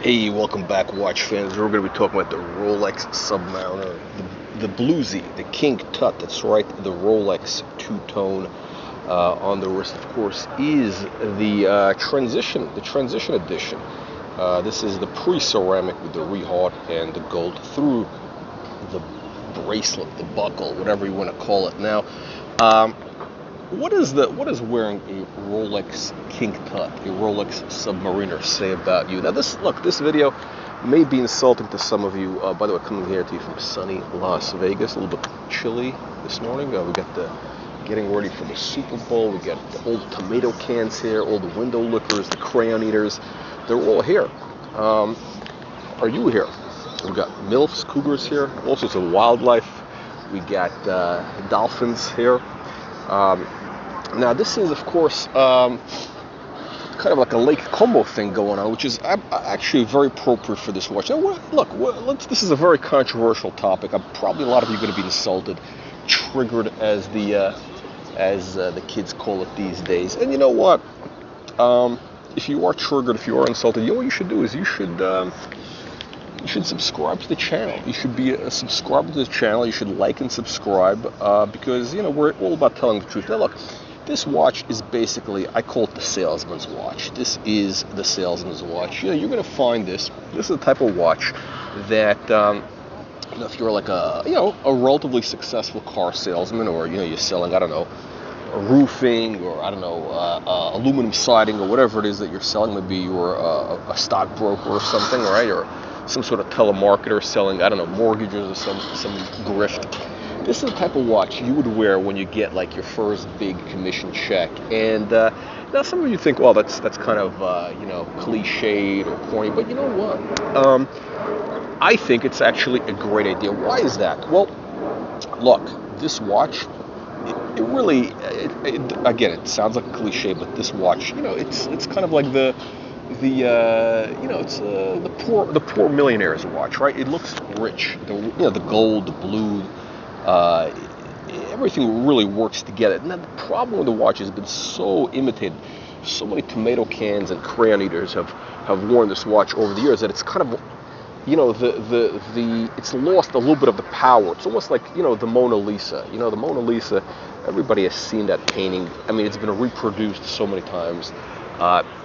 Hey, welcome back, watch fans. We're going to be talking about the Rolex Submariner, the Bluesy, the King Tut. That's right, the Rolex two-tone on the wrist. Of course, is the transition edition. This is the pre-ceramic with the rehaut and the gold through the bracelet, the buckle, whatever you want to call it. Now, what is wearing a Rolex King Tut, a Rolex Submariner say about you? Now, this video may be insulting to some of you. By the way, coming here to you from sunny Las Vegas, a little bit chilly this morning. We got the getting ready for the Super Bowl. We got all the tomato cans here, all the window lickers, the crayon eaters. They're all here. Are you here? We got MILFs, cougars here, all sorts of wildlife. We got dolphins here. Now this is, of course, kind of like a Lake Como thing going on, which is actually very appropriate for this watch. Now, look, this is a very controversial topic. Probably a lot of you are going to be insulted, triggered, as the kids call it these days. And you know what? If you are triggered, if you are insulted, you know what you should do is you should subscribe to the channel. You should be a subscriber to the channel. You should like and subscribe because, you know, we're all about telling the truth. Now, look, this watch is basically, I call it the salesman's watch. This is the salesman's watch. You know, you're going to find this. This is the type of watch that, you know, if you're like a relatively successful car salesman, or, you know, you're selling, I don't know, roofing, or I don't know, aluminum siding, or whatever it is that you're selling. Maybe you're a stockbroker or something, right? Or some sort of telemarketer selling, I don't know, mortgages or some grift. This is the type of watch you would wear when you get like your first big commission check. And now some of you think, well, that's kind of you know, cliched or corny, but you know what? I think it's actually a great idea. Why is that? Well, look, this watch, it really, again, it sounds like a cliche, but this watch, you know, it's kind of like the poor millionaire's watch, right? It looks rich. The gold, the blue, everything really works together. Now the problem with the watch has been so imitated. So many tomato cans and crayon eaters have worn this watch over the years that it's kind of, you know, it's lost a little bit of the power. It's almost like, you know, the Mona Lisa. You know, the Mona Lisa, everybody has seen that painting. I mean, it's been reproduced so many times.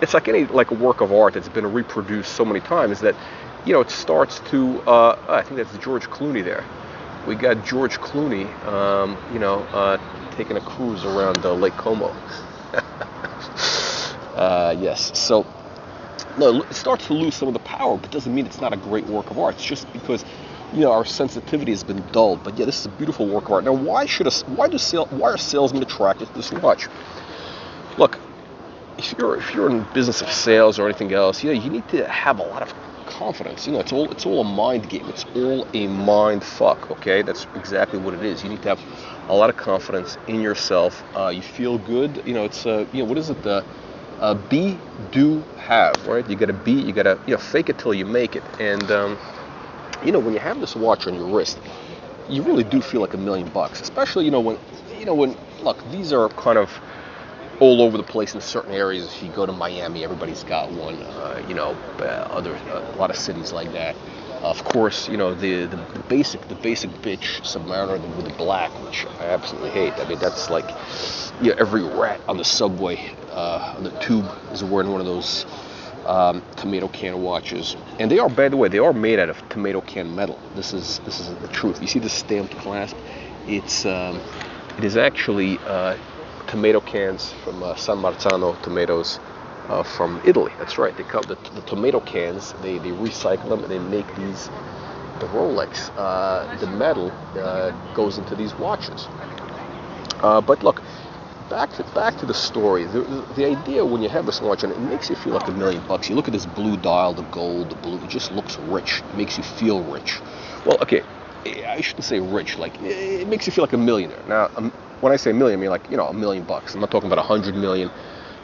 It's like any a work of art that's been reproduced so many times that, you know, it starts to. I think that's George Clooney there. We got George Clooney, you know, taking a cruise around Lake Como. Yes. So, no, it starts to lose some of the power, but doesn't mean it's not a great work of art. It's just because, you know, our sensitivity has been dulled. But yeah, this is a beautiful work of art. Now, why are salesmen attracted to this watch? Look, if you're in business of sales or anything else, you know, you need to have a lot of confidence. You know, it's all a mind game. It's all a mind fuck. Okay, that's exactly what it is. You need to have a lot of confidence in yourself. You feel good. You know, it's you know, what is it? Be, do, have. Right? You gotta be. You gotta, you know, fake it till you make it. And you know, when you have this watch on your wrist, you really do feel like $1 million. Especially, you know, when look, these are kind of all over the place in certain areas. If you go to Miami, everybody's got one. You know, a lot of cities like that. Of course, you know, the basic bitch Submariner with the black, which I absolutely hate. I mean, that's like, you know, every rat on the subway, on the tube, is wearing one of those tomato can watches. And they are, by the way, they are made out of tomato can metal. This is the truth. You see the stamped clasp? It is actually tomato cans from San Marzano tomatoes from Italy. That's right. They come the tomato cans. They recycle them and they make these. The Rolex, the metal goes into these watches. But look, back to the story. The idea when you have this watch and it makes you feel like $1 million. You look at this blue dial, the gold, the blue. It just looks rich. It makes you feel rich. Well, okay, I shouldn't say rich. Like, it makes you feel like a millionaire. Now, when I say million, I mean like, you know, $1 million. I'm not talking about 100 million.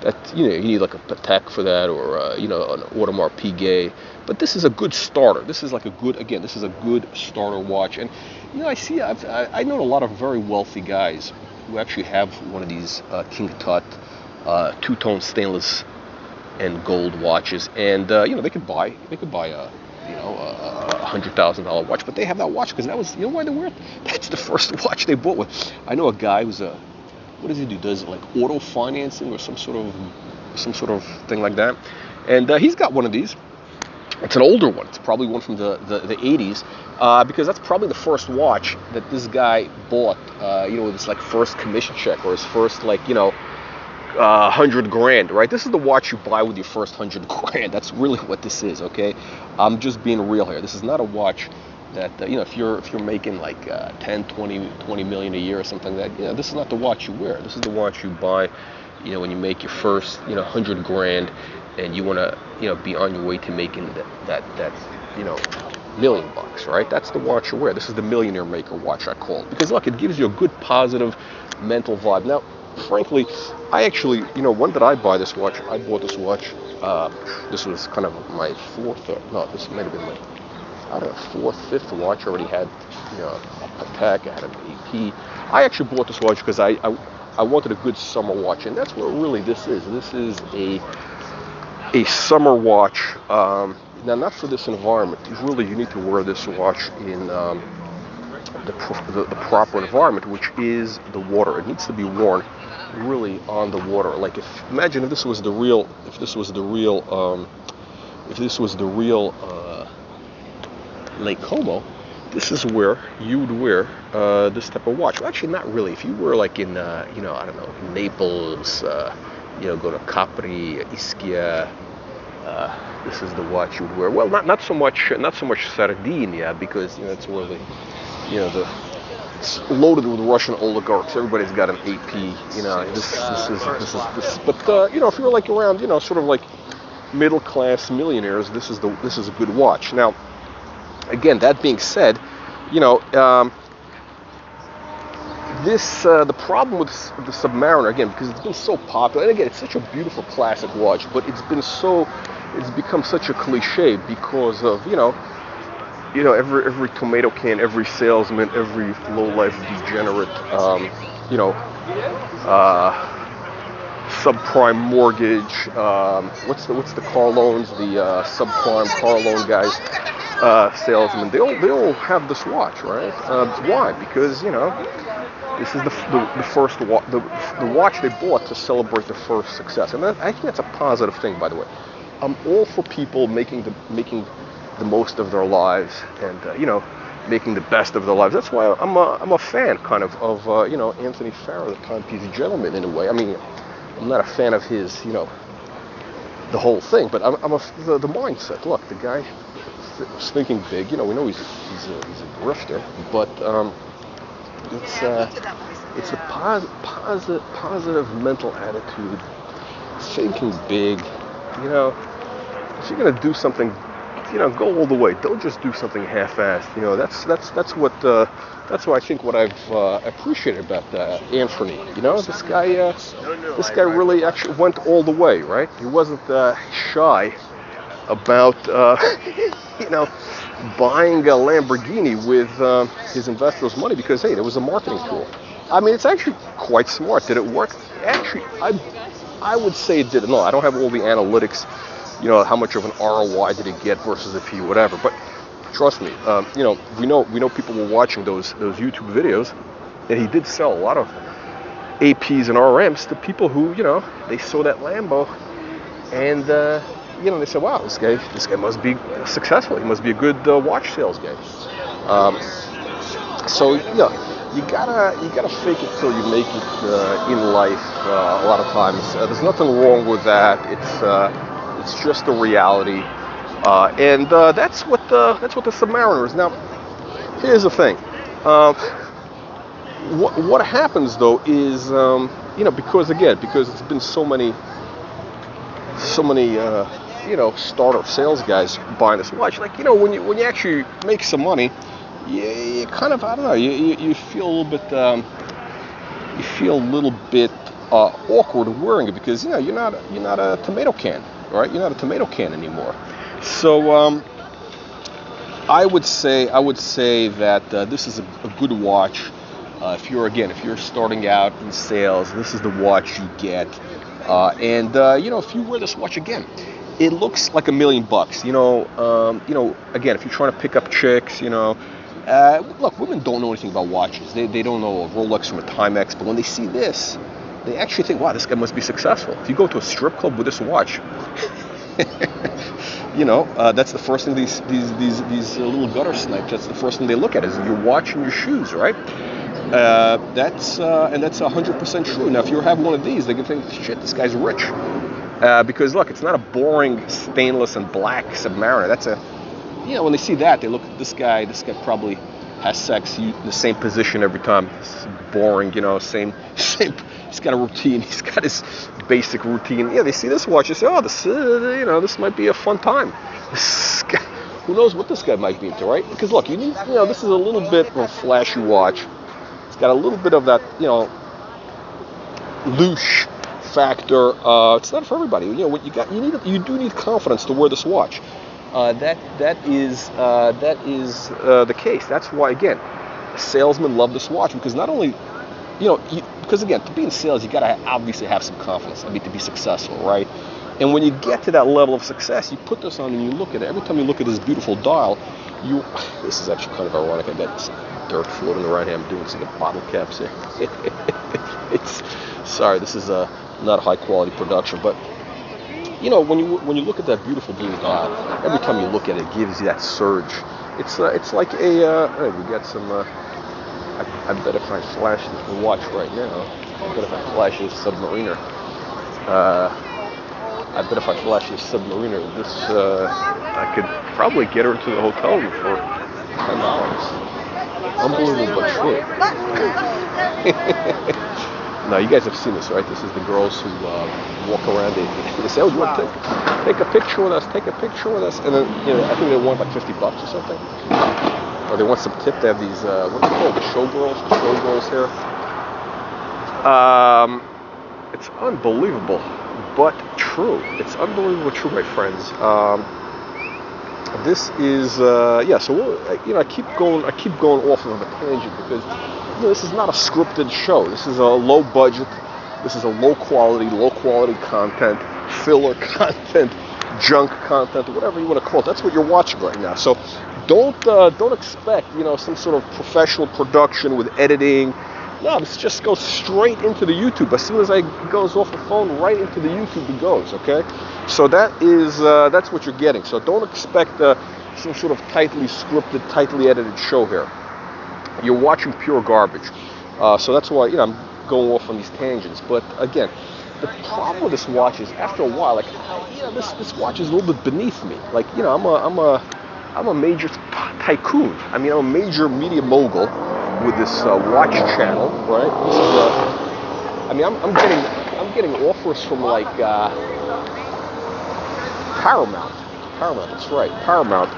That, you know, you need like a Patek for that, or you know, an Audemars Piguet. But this is a good starter. This is like this is a good starter watch. And you know, I know a lot of very wealthy guys who actually have one of these King Tut two-tone stainless and gold watches, and they could buy a $100,000 watch, but they have that watch because that was, why they wear it. That's the first watch they bought with. I know a guy who's what does he do? Does like auto financing or some sort of thing like that, and he's got one of these. It's an older one. It's probably one from the 80s, because that's probably the first watch that this guy bought. With his like first commission check or his first 100 grand, right? This is the watch you buy with your first 100 grand. That's really what this is, okay? I'm just being real here. This is not a watch that, if you're making like 10, 20 million a year or something, that, this is not the watch you wear. This is the watch you buy, when you make your first, 100 grand and you want to, be on your way to making that $1 million, right? That's the watch you wear. This is the millionaire maker watch, I call it. Because look, it gives you a good positive mental vibe. Now, frankly, I actually, when did I buy this watch? I bought this watch, this was kind of my this might have been my, fourth, fifth watch. I already had, a Patek, I had an AP. I actually bought this watch because I wanted a good summer watch, and that's what really this is. This is a summer watch. Now, not for this environment. You need to wear this watch in the proper environment, which is the water. It needs to be worn really on the water. Like, imagine if this was the real Lake Como. This is where you would wear this type of watch. Well, actually, not really. If you were like in, I don't know, Naples, go to Capri, Ischia, this is the watch you would wear. Well, not so much Sardinia, because it's where it's loaded with Russian oligarchs. Everybody's got an AP. This. But if you're like around, sort of like middle class millionaires, this is a good watch. Now, again, that being said, the problem with the Submariner, again, because it's been so popular, and again, it's such a beautiful classic watch, but it's become such a cliche because of every tomato can, every salesman, every low-life degenerate, subprime mortgage, what's the car loans, the subprime car loan guys, salesmen, they all have this watch, right? Why? Because this is the first the watch they bought to celebrate the first success, and I think that's a positive thing, by the way. I'm all for people making the most of their lives and making the best of their lives. That's why I'm a fan kind of Anthony Farrow, the timepiece gentleman, in a way. I mean, I'm not a fan of his the whole thing, but I'm the mindset. Look, the guy was thinking big. We know he's a grifter, but it's a positive mental attitude, thinking big. If you're gonna do something, go all the way. Don't just do something half-assed. That's what I think. What I've appreciated about Anthony. This guy really actually went all the way, right? He wasn't shy about buying a Lamborghini with his investors' money because, hey, there was a marketing tool. I mean, it's actually quite smart. Did it work? Actually, I would say it did. No, I don't have all the analytics. How much of an ROI did it get versus if he whatever. But trust me, we know people were watching those YouTube videos, and he did sell a lot of APs and RMs to people who they saw that Lambo, and they said, wow, this guy must be successful. He must be a good watch sales guy. So you gotta fake it till you make it in life. A lot of times, there's nothing wrong with that. It's just a reality, and that's what the Submariner is. Now, here's the thing. What happens though is because it's been so many startup sales guys buying this watch. Like when you actually make some money, you kind of, I don't know, you feel a little bit awkward wearing it because you're not a tomato can. Right, you're not a tomato can anymore. So I would say that this is a good watch. If you're starting out in sales, this is the watch you get. If you wear this watch again, it looks like $1,000,000. Again, if you're trying to pick up chicks, look, women don't know anything about watches. They don't know a Rolex from a Timex, but when they see this, they actually think, wow, this guy must be successful. If you go to a strip club with this watch, that's the first thing these little gutter snipes. That's the first thing they look at is your watch and your shoes, right? That's 100% true. Now, if you have one of these, they can think, shit, this guy's rich, because look, it's not a boring stainless and black Submariner. That's when they see that, they look at this guy. This guy probably has sex in the same position every time. It's boring, same. He's got a routine. He's got his basic routine. Yeah, they see this watch. They say, oh, this might be a fun time. This guy, who knows what this guy might be into, right? Because look, you need, this is a little bit of a flashy watch. It's got a little bit of that, louche factor. It's not for everybody. What you do need confidence to wear this watch. That is the case. That's why, again, salesmen love this watch, because not only, because again, to be in sales, you gotta obviously have some confidence. To be successful, right? And when you get to that level of success, you put this on and you look at it. Every time you look at this beautiful dial, this is actually kind of ironic. I got this dirt floating around here. I'm doing some bottle caps here. Sorry, this is not a high quality production, but when you look at that beautiful blue dial, every time you look at it, it gives you that surge. It's like we got some. I bet if I flash the watch right now, I bet if I flash this Submariner, I could probably get her to the hotel room for $10. Unbelievable, but true. Now, you guys have seen this, right? This is the girls who walk around. They say, "Oh, you want to take a picture with us? Take a picture with us." And then, I think they want like $50 or something, or they want some tip. They have these what's it called? The showgirls here. It's unbelievable, but true. It's unbelievable, true, my friends. This is So I keep going off of a tangent because this is not a scripted show. This is a low budget. This is a low quality content, filler content, junk content, whatever you want to call it. That's what you're watching right now. So don't expect some sort of professional production with editing. No, this just goes straight into the YouTube. As soon as it goes off the phone, right into the YouTube it goes, okay? So that's what you're getting. So don't expect some sort of tightly scripted, tightly edited show here. You're watching pure garbage. So that's why, I'm going off on these tangents. But again, the problem with this watch is after a while, this watch is a little bit beneath me. I'm a major tycoon. I'm a major media mogul with this watch channel, right? This is I'm getting offers from Paramount. That's right, Paramount.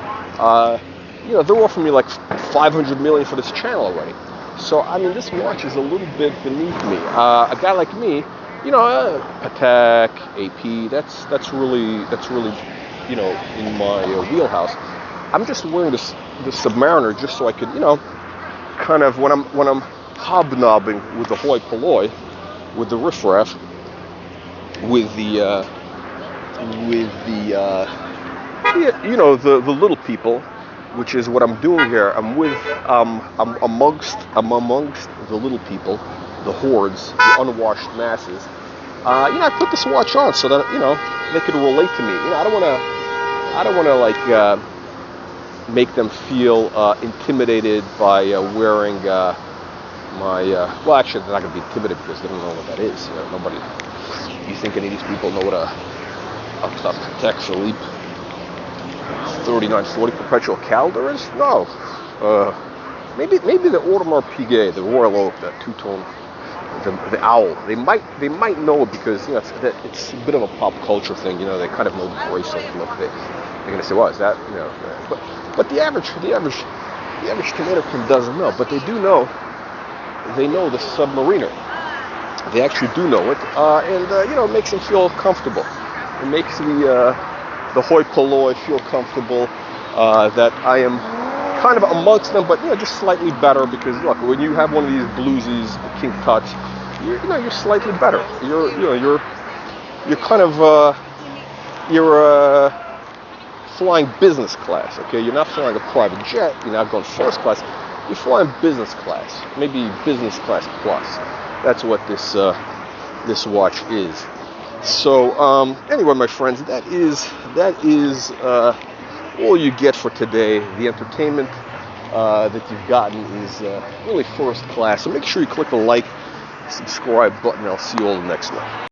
They're offering me like $500 million for this channel already. So this watch is a little bit beneath me. A guy like me, Patek, AP. That's really in my wheelhouse. I'm just wearing this Submariner just so I could kind of when I'm hobnobbing with the hoi polloi, with the riffraff, with the little people, which is what I'm doing here. I'm amongst the little people, the hordes, the unwashed masses. I put this watch on so that they could relate to me. I don't want to make them feel intimidated by wearing my. Well, actually, they're not going to be intimidated because they don't know what that is. Nobody. You think any of these people know what a Patek Philippe 3940 perpetual calendar is? No. Maybe the Audemars Piguet, the Royal Oak, that two-tone, the owl. They might know it because it's a bit of a pop culture thing. They kind of know the bracelet look. They're gonna say, "Well, is that?" But the average tomato can doesn't know. But they do know. They know the Submariner. They actually do know it, and it makes them feel comfortable. It makes the hoi polloi feel comfortable that I am kind of amongst them, but just slightly better because look, when you have one of these Bluesies, King Tuts, you're slightly better. you're kind of flying business class. Okay, you're not flying a private jet. You're not going first class. You're flying business class, maybe business class plus. That's what this watch is. So anyway, my friends, that is all you get for today. The entertainment that you've gotten is really first class. So make sure you click the like, subscribe button. I'll see you all in the next one.